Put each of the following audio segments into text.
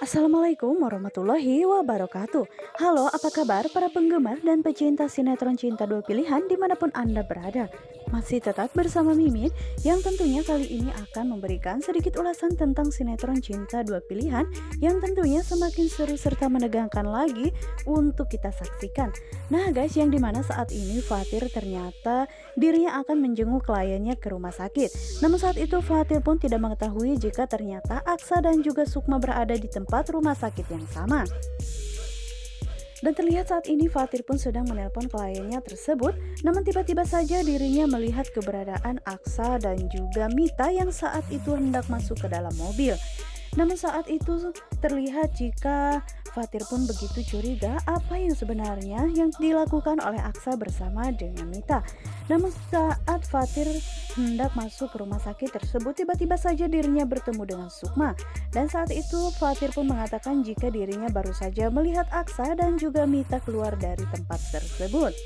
Assalamualaikum warahmatullahi wabarakatuh. Halo, apa kabar para penggemar dan pecinta sinetron Cinta Dua Pilihan dimanapun Anda berada? Masih tetap bersama Mimin yang tentunya kali ini akan memberikan sedikit ulasan tentang sinetron Cinta Dua Pilihan yang tentunya semakin seru serta menegangkan lagi untuk kita saksikan. Nah guys, yang dimana saat ini Fatir ternyata dirinya akan menjenguk kliennya ke rumah sakit. Namun saat itu Fatir pun tidak mengetahui jika ternyata Aksa dan juga Sukma berada di tempat rumah sakit yang sama. Dan terlihat saat ini Fatir pun sedang menelpon kliennya tersebut, namun tiba-tiba saja dirinya melihat keberadaan Aksa dan juga Mita yang saat itu hendak masuk ke dalam mobil. Namun saat itu terlihat jika Fatir pun begitu curiga apa yang sebenarnya yang dilakukan oleh Aksa bersama dengan Mita. Namun saat Fatir hendak masuk ke rumah sakit tersebut, tiba-tiba saja dirinya bertemu dengan Sukma. Dan saat itu Fatir pun mengatakan jika dirinya baru saja melihat Aksa dan juga Mita keluar dari tempat tersebut.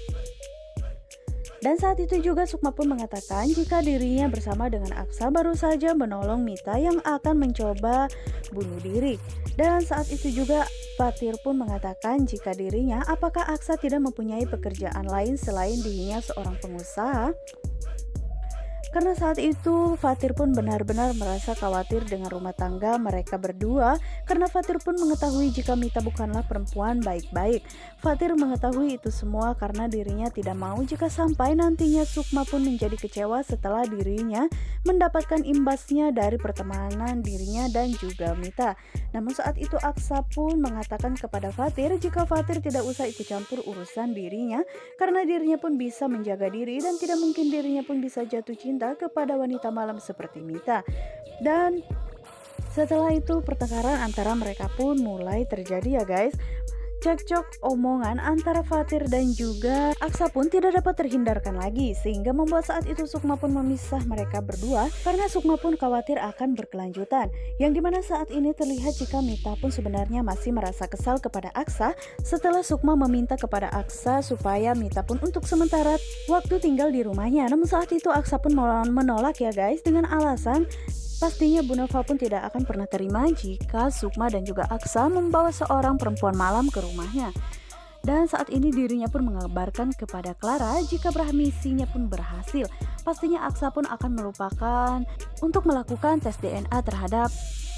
Dan saat itu juga Sukma pun mengatakan jika dirinya bersama dengan Aksa baru saja menolong Mita yang akan mencoba bunuh diri. Dan saat itu juga Fatir pun mengatakan jika dirinya apakah Aksa tidak mempunyai pekerjaan lain selain dirinya seorang pengusaha. Karena saat itu Fatir pun benar-benar merasa khawatir dengan rumah tangga mereka berdua, karena Fatir pun mengetahui jika Mita bukanlah perempuan baik-baik. Fatir mengetahui itu semua karena dirinya tidak mau jika sampai nantinya Sukma pun menjadi kecewa setelah dirinya mendapatkan imbasnya dari pertemanan dirinya dan juga Mita. Namun saat itu Aksa pun mengatakan kepada Fatir jika Fatir tidak usah ikut campur urusan dirinya, karena dirinya pun bisa menjaga diri dan tidak mungkin dirinya pun bisa jatuh cinta kepada wanita malam seperti Mita. Dan setelah itu pertengkaran antara mereka pun mulai terjadi ya guys. Cekcok omongan antara Fatir dan juga Aksa pun tidak dapat terhindarkan lagi, sehingga membuat saat itu Sukma pun memisah mereka berdua karena Sukma pun khawatir akan berkelanjutan. Yang dimana saat ini terlihat jika Mita pun sebenarnya masih merasa kesal kepada Aksa setelah Sukma meminta kepada Aksa supaya Mita pun untuk sementara waktu tinggal di rumahnya. Namun saat itu Aksa pun menolak ya guys, dengan alasan pastinya Bu Nova pun tidak akan pernah terima jika Sukma dan juga Aksa membawa seorang perempuan malam ke rumahnya. Dan saat ini dirinya pun mengabarkan kepada Clara jika misinya pun berhasil. Pastinya Aksa pun akan melupakan untuk melakukan tes DNA terhadap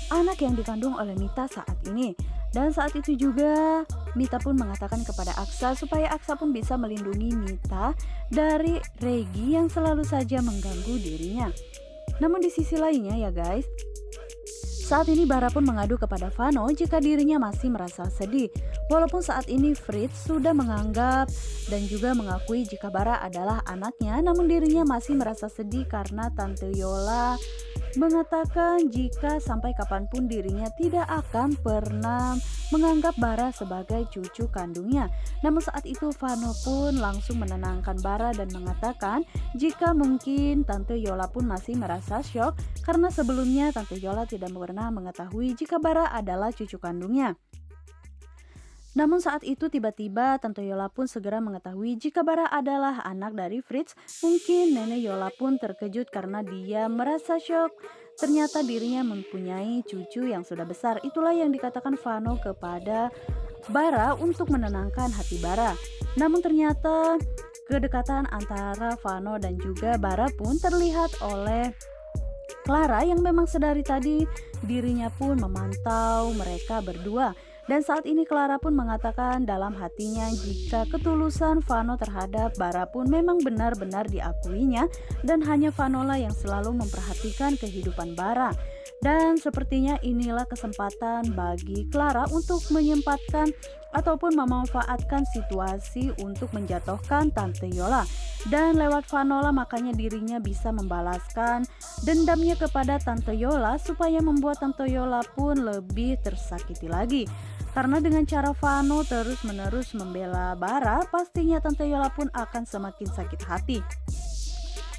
anak yang dikandung oleh Mita saat ini. Dan saat itu juga Mita pun mengatakan kepada Aksa supaya Aksa pun bisa melindungi Mita dari Regi yang selalu saja mengganggu dirinya. Namun di sisi lainnya ya guys, saat ini Bara pun mengadu kepada Vano jika dirinya masih merasa sedih. Walaupun saat ini Fritz sudah menganggap dan juga mengakui jika Bara adalah anaknya, namun dirinya masih merasa sedih karena Tante Yola mengatakan jika sampai kapanpun dirinya tidak akan pernah menganggap Bara sebagai cucu kandungnya. Namun saat itu Vano pun langsung menenangkan Bara dan mengatakan jika mungkin Tante Yola pun masih merasa syok karena sebelumnya Tante Yola tidak pernah mengetahui jika Bara adalah cucu kandungnya. Namun saat itu tiba-tiba Tante Yola pun segera mengetahui jika Bara adalah anak dari Fritz. Mungkin Nenek Yola pun terkejut karena dia merasa syok. Ternyata dirinya mempunyai cucu yang sudah besar. Itulah yang dikatakan Vano kepada Bara untuk menenangkan hati Bara. Namun ternyata kedekatan antara Vano dan juga Bara pun terlihat oleh Clara yang memang sedari tadi dirinya pun memantau mereka berdua. Dan saat ini Clara pun mengatakan dalam hatinya jika ketulusan Vano terhadap Bara pun memang benar-benar diakuinya dan hanya Vanola yang selalu memperhatikan kehidupan Bara. Dan sepertinya inilah kesempatan bagi Clara untuk menyempatkan ataupun memanfaatkan situasi untuk menjatuhkan Tante Yola. Dan lewat Vanola makanya dirinya bisa membalaskan dendamnya kepada Tante Yola supaya membuat Tante Yola pun lebih tersakiti lagi. Karena dengan cara Vano terus-menerus membela Bara, pastinya Tante Yola pun akan semakin sakit hati.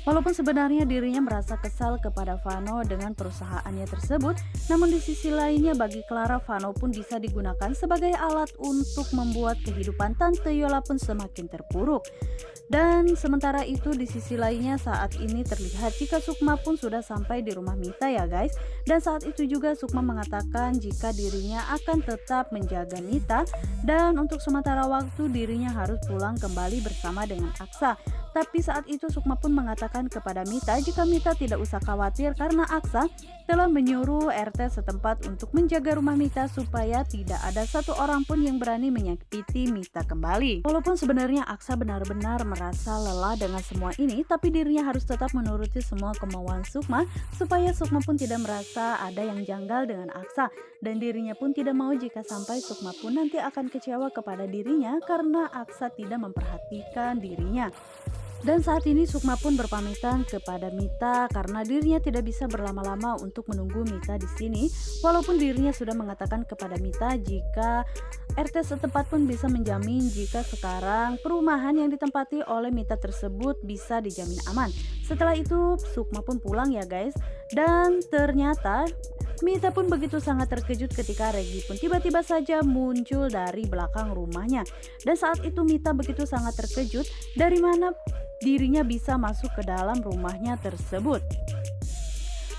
Walaupun sebenarnya dirinya merasa kesal kepada Vano dengan perusahaannya tersebut, namun di sisi lainnya bagi Clara, Vano pun bisa digunakan sebagai alat untuk membuat kehidupan Tante Yola pun semakin terpuruk. Dan sementara itu di sisi lainnya saat ini terlihat jika Sukma pun sudah sampai di rumah Mita ya guys. Dan saat itu juga Sukma mengatakan jika dirinya akan tetap menjaga Mita dan untuk sementara waktu dirinya harus pulang kembali bersama dengan Aksa. Tapi saat itu Sukma pun mengatakan kepada Mita jika Mita tidak usah khawatir karena Aksa telah menyuruh RT setempat untuk menjaga rumah Mita supaya tidak ada satu orang pun yang berani menyakiti Mita kembali. Walaupun sebenarnya Aksa benar-benar merasa lelah dengan semua ini, tapi dirinya harus tetap menuruti semua kemauan Sukma supaya Sukma pun tidak merasa ada yang janggal dengan Aksa, dan dirinya pun tidak mau jika sampai Sukma pun nanti akan kecewa kepada dirinya karena Aksa tidak memperhatikan dirinya. Dan saat ini Sukma pun berpamitan kepada Mita karena dirinya tidak bisa berlama-lama untuk menunggu Mita di sini. Walaupun dirinya sudah mengatakan kepada Mita jika RT setempat pun bisa menjamin jika sekarang perumahan yang ditempati oleh Mita tersebut bisa dijamin aman. Setelah itu Sukma pun pulang ya guys. Dan ternyata Mita pun begitu sangat terkejut ketika Regi pun tiba-tiba saja muncul dari belakang rumahnya. Dan saat itu Mita begitu sangat terkejut dari mana dirinya bisa masuk ke dalam rumahnya tersebut.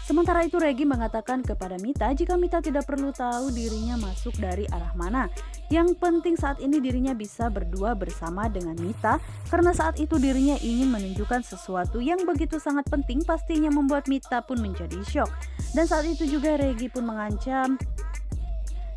Sementara itu Regi mengatakan kepada Mita jika Mita tidak perlu tahu dirinya masuk dari arah mana. Yang penting saat ini dirinya bisa berdua bersama dengan Mita karena saat itu dirinya ingin menunjukkan sesuatu yang begitu sangat penting, pastinya membuat Mita pun menjadi syok. Dan saat itu juga Regi pun mengancam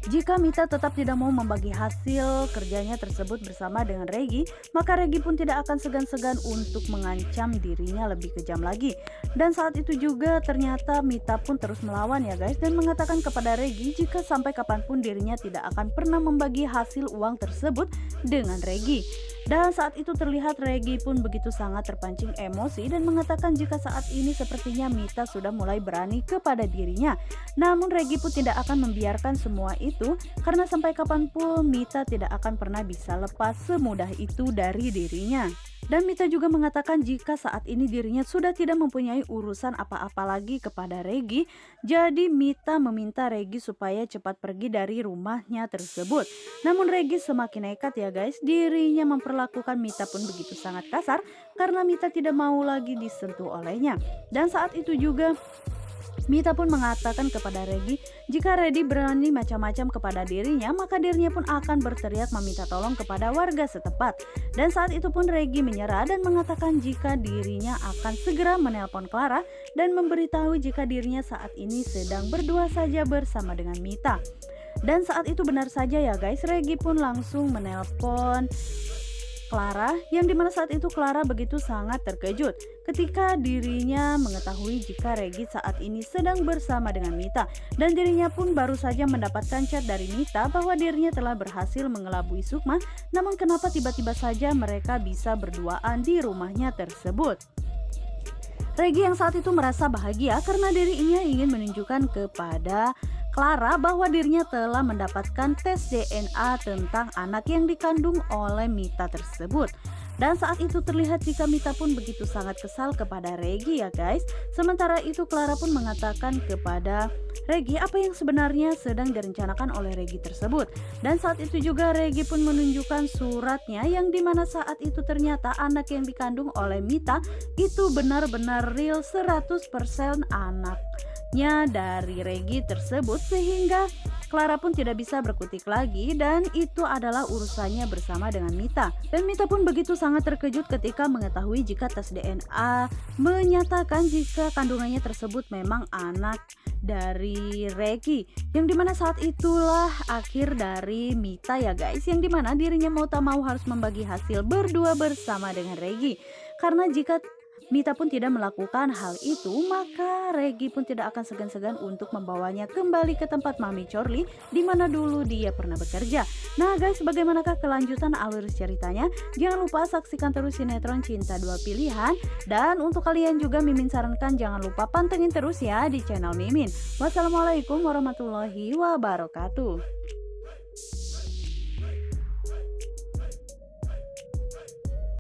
jika Mita tetap tidak mau membagi hasil kerjanya tersebut bersama dengan Regi, maka Regi pun tidak akan segan-segan untuk mengancam dirinya lebih kejam lagi. Dan saat itu juga ternyata Mita pun terus melawan ya guys, dan mengatakan kepada Regi jika sampai kapanpun dirinya tidak akan pernah membagi hasil uang tersebut dengan Regi. Dan saat itu terlihat Regi pun begitu sangat terpancing emosi dan mengatakan jika saat ini sepertinya Mita sudah mulai berani kepada dirinya. Namun Regi pun tidak akan membiarkan semua itu karena sampai kapanpun Mita tidak akan pernah bisa lepas semudah itu dari dirinya. Dan Mita juga mengatakan jika saat ini dirinya sudah tidak mempunyai urusan apa-apa lagi kepada Regi. Jadi Mita meminta Regi supaya cepat pergi dari rumahnya tersebut. Namun Regi semakin nekat ya guys, dirinya memperlakukan Mita pun begitu sangat kasar karena Mita tidak mau lagi disentuh olehnya. Dan saat itu juga Mita pun mengatakan kepada Regi jika Regi berani macam-macam kepada dirinya, maka dirinya pun akan berteriak meminta tolong kepada warga setempat. Dan saat itu pun Regi menyerah dan mengatakan jika dirinya akan segera menelpon Clara dan memberitahu jika dirinya saat ini sedang berdua saja bersama dengan Mita. Dan saat itu benar saja ya guys, Regi pun langsung menelpon Clara, yang dimana saat itu Clara begitu sangat terkejut ketika dirinya mengetahui jika Regi saat ini sedang bersama dengan Mita, dan dirinya pun baru saja mendapatkan chat dari Mita bahwa dirinya telah berhasil mengelabui Sukma. Namun kenapa tiba-tiba saja mereka bisa berduaan di rumahnya tersebut? Regi yang saat itu merasa bahagia karena dirinya ingin menunjukkan kepada Clara bahwa dirinya telah mendapatkan tes DNA tentang anak yang dikandung oleh Mita tersebut. Dan saat itu terlihat jika Mita pun begitu sangat kesal kepada Regi ya guys. Sementara itu Clara pun mengatakan kepada Regi apa yang sebenarnya sedang direncanakan oleh Regi tersebut. Dan saat itu juga Regi pun menunjukkan suratnya yang dimana saat itu ternyata anak yang dikandung oleh Mita itu benar-benar real 100% anaknya dari Regi tersebut, sehingga Clara pun tidak bisa berkutik lagi dan itu adalah urusannya bersama dengan Mita. Dan Mita pun begitu sangat terkejut ketika mengetahui jika tes DNA menyatakan jika kandungannya tersebut memang anak dari Regi, yang dimana saat itulah akhir dari Mita ya guys, yang dimana dirinya mau tak mau harus membagi hasil berdua bersama dengan Regi. Karena jika Mita pun tidak melakukan hal itu, maka Regi pun tidak akan segan-segan untuk membawanya kembali ke tempat Mami Corly di mana dulu dia pernah bekerja. Nah guys, bagaimanakah kelanjutan alur ceritanya? Jangan lupa saksikan terus sinetron Cinta Dua Pilihan. Dan untuk kalian juga Mimin sarankan jangan lupa pantengin terus ya di channel Mimin. Wassalamualaikum warahmatullahi wabarakatuh.